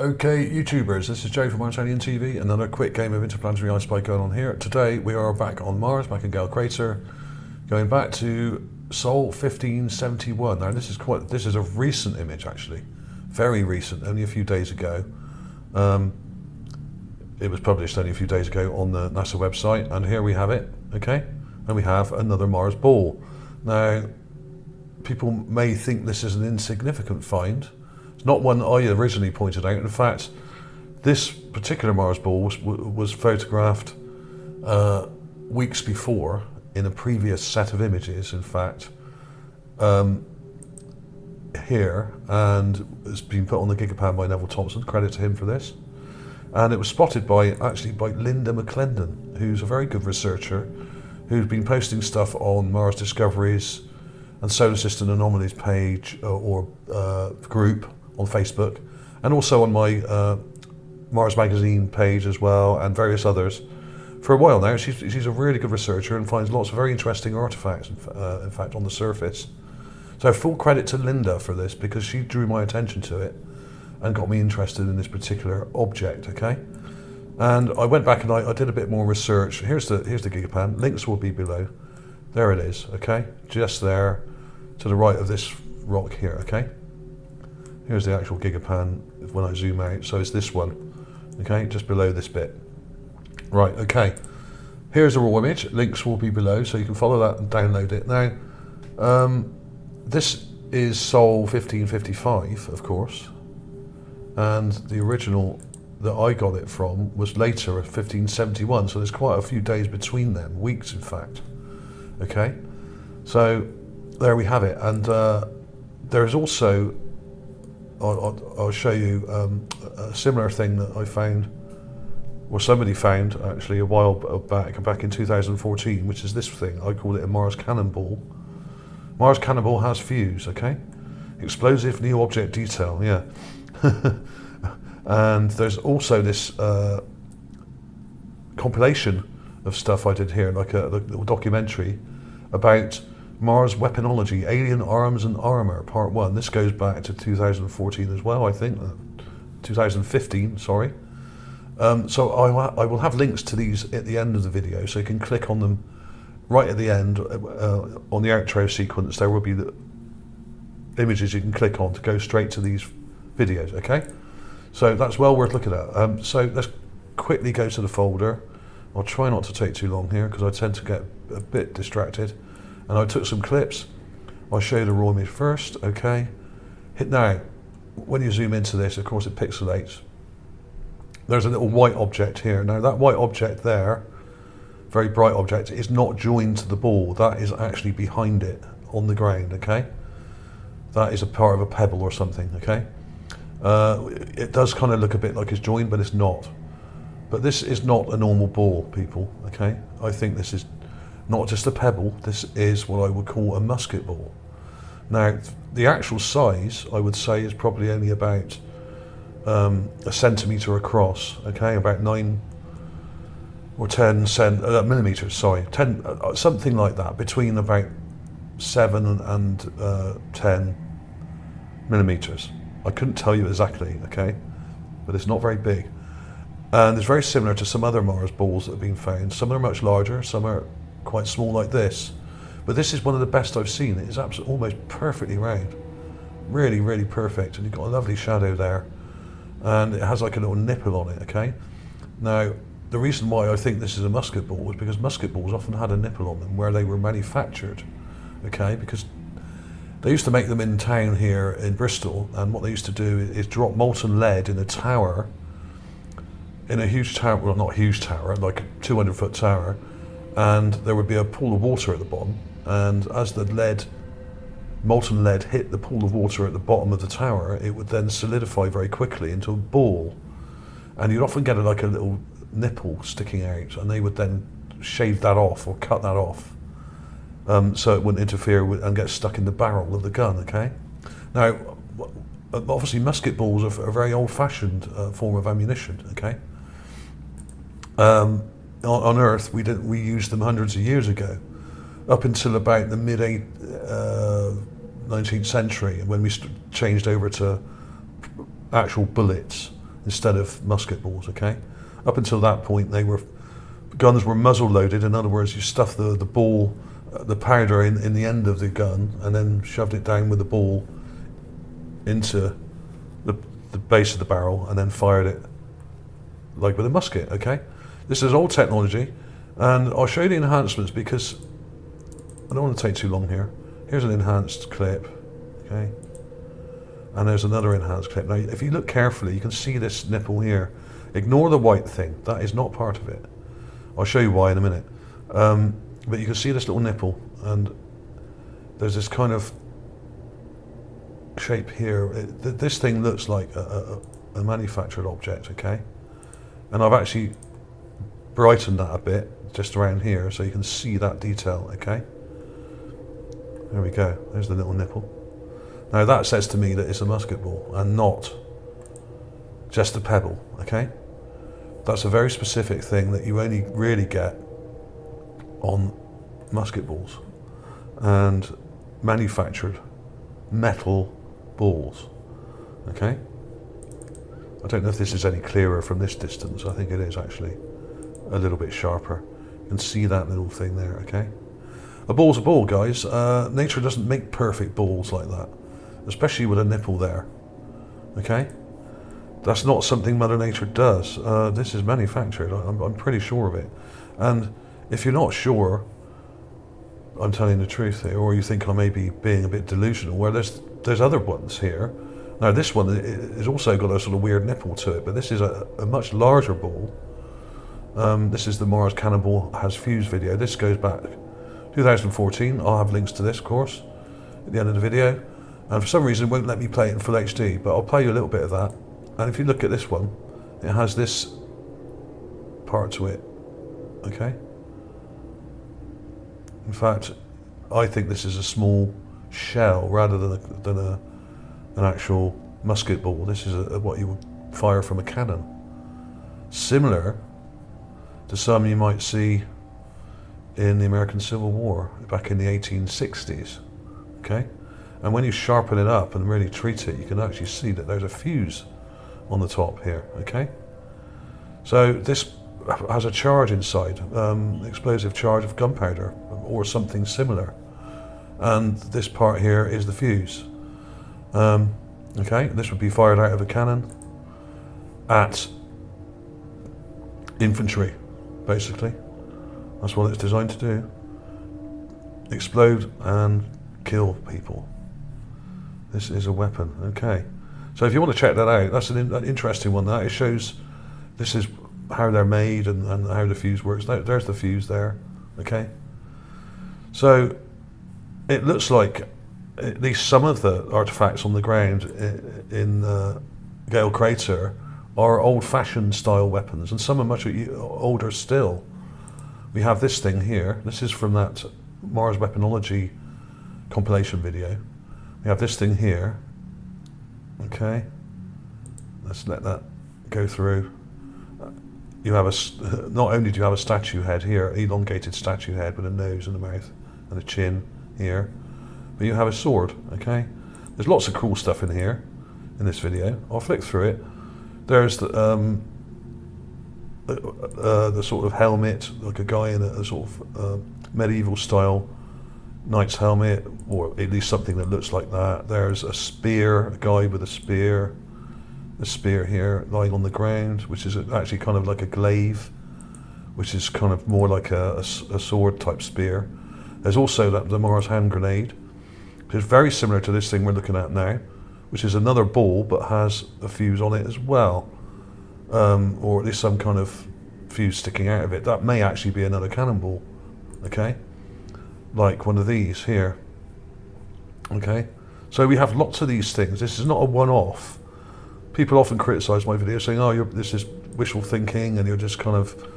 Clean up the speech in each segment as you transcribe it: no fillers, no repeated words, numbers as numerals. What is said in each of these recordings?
Okay, YouTubers, this is Joe from ArtAlienTV. Another quick game of interplanetary ice spike going on here. Today we are back on Mars, back in Gale Crater, going back to Sol 1571. Now this is a recent image actually, very recent, only a few days ago. It was published only a few days ago on the NASA website, and here we have it. Okay, and we have another Mars ball. Now, people may think this is an insignificant find. It's not one I originally pointed out. In fact, this particular Mars ball was photographed weeks before in a previous set of images, in fact, here, and it's been put on the Gigapan by Neville Thompson, credit to him for this. And it was spotted by Linda McClendon, who's a very good researcher, who's been posting stuff on Mars Discoveries and Solar System Anomalies page or group on Facebook, and also on my Mars Magazine page as well, and various others for a while now. She's a really good researcher and finds lots of very interesting artifacts, in fact, on the surface. So full credit to Linda for this, because she drew my attention to it and got me interested in this particular object, okay? And I went back and I did a bit more research. Here's the Gigapan. Links will be below. There it is, okay? Just there to the right of this rock here, okay? Here's the actual Gigapan when I zoom out. So it's this one, okay? Just below this bit. Right, okay. Here's a raw image. Links will be below, so you can follow that and download it. Now, this is Sol 1555, of course. And the original that I got it from was later, 1571, so there's quite a few days between them, weeks in fact. Okay, so there we have it, and there is also, I'll show you a similar thing that I found, or somebody found actually a while back in 2014, which is this thing. I call it a Mars cannonball. Mars cannonball has fuse, okay? Explosive new object detail, yeah. And there's also this compilation of stuff I did here, like a little documentary about Mars weaponology, alien arms and armor, part 1. This goes back to 2014 as well, I think, 2015, sorry. So I will have links to these at the end of the video, so you can click on them right at the end. On the outro sequence, there will be the images you can click on to go straight to these videos, okay? So that's well worth looking at. So let's quickly go to the folder. I'll try not to take too long here because I tend to get a bit distracted. And I took some clips. I'll show you the raw image first, okay? Now, when you zoom into this, of course it pixelates. There's a little white object here. Now that white object there, very bright object, is not joined to the ball. That is actually behind it on the ground, okay? That is a part of a pebble or something, okay? It does kind of look a bit like it's joined, but it's not. But this is not a normal ball, people, okay? I think this is not just a pebble, this is what I would call a musket ball. Now, the actual size, I would say, is probably only about a centimetre across, okay? About 9 or 10 millimetres, sorry, 10, something like that, between about 7 and 10 millimetres. I couldn't tell you exactly, okay, but it's not very big. And it's very similar to some other Mars balls that have been found. Some are much larger, some are quite small like this. But this is one of the best I've seen. It is absolutely almost perfectly round. Really, really perfect. And you've got a lovely shadow there. And it has like a little nipple on it, okay? Now, the reason why I think this is a musket ball is because musket balls often had a nipple on them where they were manufactured, okay? Because they used to make them in town here in Bristol, and what they used to do is drop molten lead in a tower, in a huge tower, well not a huge tower, like a 200-foot tower, and there would be a pool of water at the bottom, and as the molten lead hit the pool of water at the bottom of the tower, it would then solidify very quickly into a ball, and you'd often get like a little nipple sticking out, and they would then shave that off or cut that off. So it wouldn't interfere with and get stuck in the barrel of the gun, okay? Now, obviously musket balls are a very old-fashioned form of ammunition, okay? On Earth, we used them hundreds of years ago, up until about the mid-19th century, when we changed over to actual bullets instead of musket balls, okay? Up until that point, guns were muzzle loaded. In other words, you stuff the ball, the powder in the end of the gun, and then shoved it down with the ball into the base of the barrel, and then fired it like with a musket, okay? This is old technology, and I'll show you the enhancements because I don't want to take too long here. Here's an enhanced clip, okay? And there's another enhanced clip. Now, if you look carefully, you can see this nipple here. Ignore the white thing. That is not part of it. I'll show you why in a minute. But you can see this little nipple, and there's this kind of shape here. This thing looks like a manufactured object, okay? And I've actually brightened that a bit, just around here, so you can see that detail, okay? There we go. There's the little nipple. Now that says to me that it's a musket ball and not just a pebble, okay? That's a very specific thing that you only really get on musket balls and manufactured metal balls, okay? I don't know if this is any clearer from this distance. I think it is actually a little bit sharper. You can see that little thing there, okay? A ball's a ball, guys. Nature doesn't make perfect balls like that, especially with a nipple there, okay? That's not something Mother Nature does. This is manufactured, I'm pretty sure of it. And if you're not sure, I'm telling the truth here, or you think I may be being a bit delusional, where there's other ones here. Now this one is also got a sort of weird nipple to it, but this is a much larger ball. This is the Mars Cannonball Has Fused video. This goes back 2014. I'll have links to this, of course, at the end of the video. And for some reason it won't let me play it in full HD, but I'll play you a little bit of that. And if you look at this one, it has this part to it, okay? In fact, I think this is a small shell rather than an actual musket ball. This is what you would fire from a cannon. Similar to some you might see in the American Civil War back in the 1860s, okay? And when you sharpen it up and really treat it, you can actually see that there's a fuse on the top here, okay? So this has a charge inside, explosive charge of gunpowder or something similar. And this part here is the fuse. Okay, this would be fired out of a cannon at infantry, basically. That's what it's designed to do. Explode and kill people. This is a weapon, okay. So if you want to check that out, that's an interesting one. That it shows this is how they're made and how the fuse works. There's the fuse there, okay. So it looks like at least some of the artifacts on the ground in Gale Crater are old-fashioned style weapons, and some are much older still. We have this thing here. This is from that Mars Weaponology compilation video. We have this thing here. Okay, let's let that go through. You have not only do you have a statue head here, elongated statue head with a nose and a mouth and a chin here, but you have a sword, okay? There's lots of cool stuff in here in this video. I'll flick through it. There's the sort of helmet, like a guy in a sort of medieval style knight's helmet, or at least something that looks like that. There's a spear, a guy with a spear here lying on the ground, which is actually kind of like a glaive, which is kind of more like a sword type spear. There's also the Mars hand grenade, which is very similar to this thing we're looking at now, which is another ball but has a fuse on it as well, or at least some kind of fuse sticking out of it. That may actually be another cannonball, okay? Like one of these here, okay? So we have lots of these things. This is not a one-off. People often criticise my videos saying, oh, this is wishful thinking and you're just kind of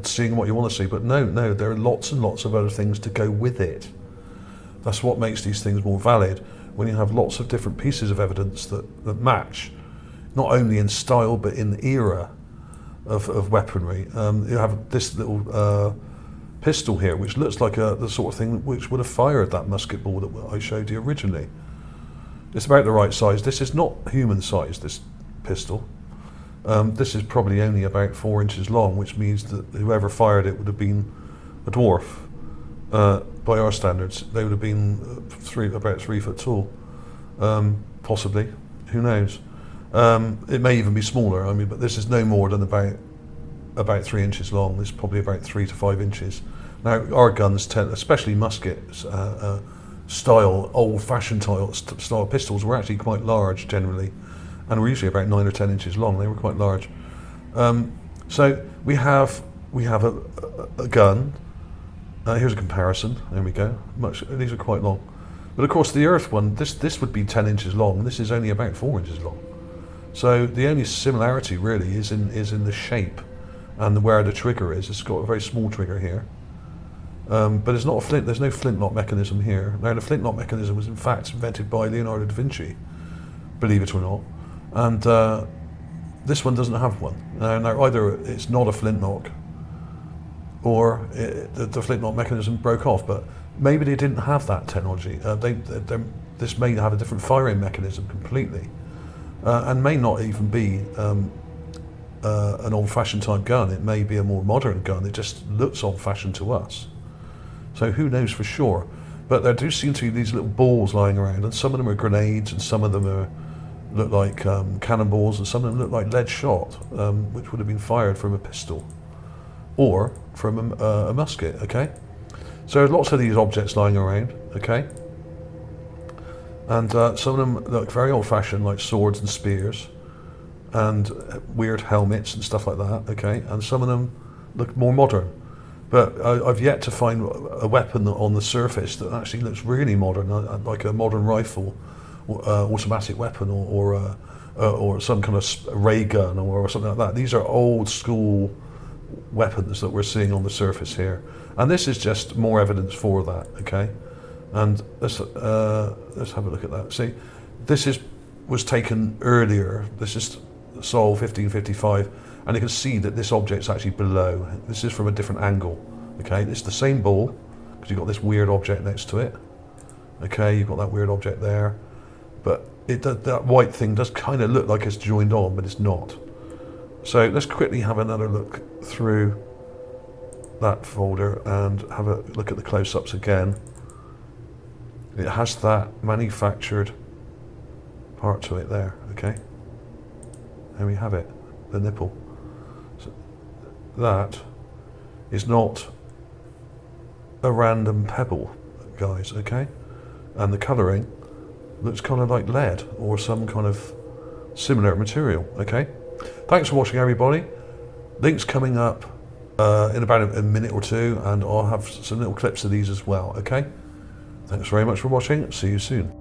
seeing what you want to see. But no, there are lots and lots of other things to go with it. That's what makes these things more valid, when you have lots of different pieces of evidence that match, not only in style but in era of weaponry. You have this little pistol here, which looks like the sort of thing which would have fired that musket ball that I showed you originally. It's about the right size. This is not human size, this pistol. This is probably only about 4 inches long, which means that whoever fired it would have been a dwarf. By our standards, they would have been about 3 foot tall, possibly. Who knows? It may even be smaller. I mean, but this is no more than about 3 inches long. This is probably about 3 to 5 inches. Now, our guns tend, especially musket style, old-fashioned style pistols, were actually quite large generally, and were usually about 9 or 10 inches long. They were quite large. So we have a gun. Here's a comparison. There we go. These are quite long, but of course the Earth one, this would be 10 inches long. This is only about 4 inches long. So the only similarity really is in the shape and where the trigger is. It's got a very small trigger here, but it's not a flint. There's no flintlock mechanism here. Now the flintlock mechanism was in fact invented by Leonardo da Vinci, believe it or not, and this one doesn't have one. Now either it's not a flintlock, or the flintlock mechanism broke off, but maybe they didn't have that technology. This may have a different firing mechanism completely, and may not even be an old-fashioned type gun. It may be a more modern gun. It just looks old-fashioned to us. So who knows for sure? But there do seem to be these little balls lying around, and some of them are grenades, and some of them look like cannonballs, and some of them look like lead shot, which would have been fired from a pistol or from a musket. Okay, so there's lots of these objects lying around. Okay, and some of them look very old-fashioned, like swords and spears, and weird helmets and stuff like that. Okay, and some of them look more modern. But I've yet to find a weapon on the surface that actually looks really modern, like a modern rifle, automatic weapon, or some kind of ray gun or something like that. These are old school weapons that we're seeing on the surface here, and this is just more evidence for that. Okay, and let's have a look at that. See, this was taken earlier. This is Sol 1555, and you can see that this object's actually below. This is from a different angle. Okay, it's the same ball because you've got this weird object next to it. Okay, you've got that weird object there, but that white thing does kind of look like it's joined on, but it's not. So let's quickly have another look through that folder and have a look at the close-ups again. It has that manufactured part to it there. Okay, there we have it, the nipple. So that is not a random pebble, guys. Okay, and the colouring looks kind of like lead or some kind of similar material. Okay, thanks for watching, everybody. Links coming up in about a minute or two, and I'll have some little clips of these as well. Okay, thanks very much for watching. See you soon.